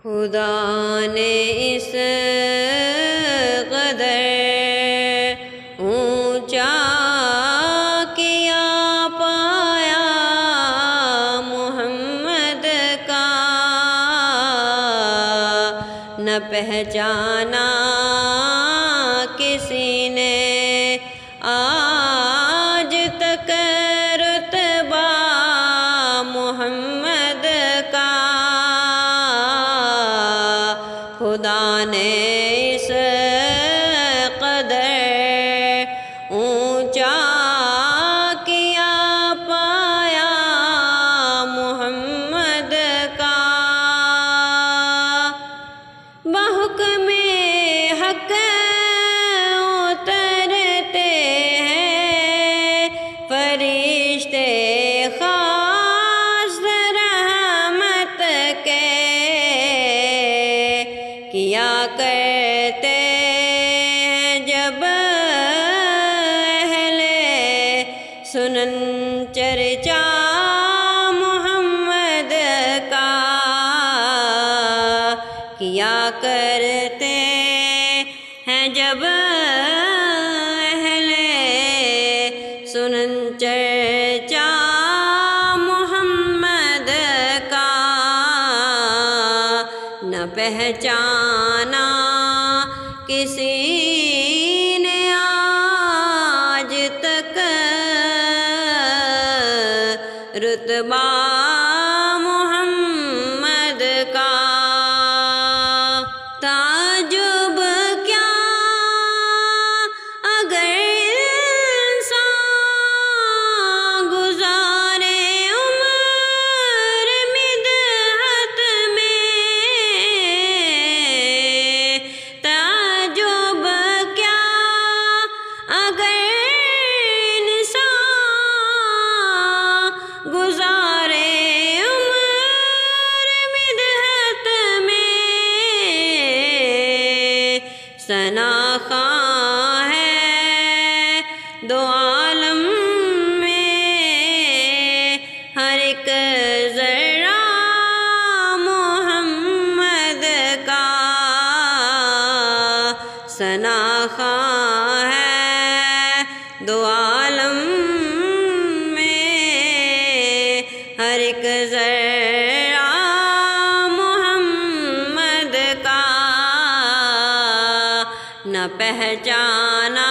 خدا نے اس قدر اونچا کیا پایا محمد کا، نہ پہچانا کسی نے آج تک رتبہ محمد کا۔ خدا نے اس قدر اونچا کیا پایا محمد کا، بحکم حق اترتے ہیں فرشتے خاص رحمت کے، کیا کرتے ہیں جب اہل سنن چرچا محمد کا، کیا کرتے ہیں جب اہل سنن چرچا محمد کا، نہ پہچانا کسی نے آج تک رتبہ محمد کا۔ تعجب کیا اگر انسان گزارے عمر مدحت میں، تعجب کیا اگر انسان گزارے عمر مدحت میں، ثنا خواں ہے دو عالم میں ہر ایک ذرہ محمد کا، ثنا خواں ہے دو عالم میں ہر ایک ذرہ محمد کا، نہ پہچانا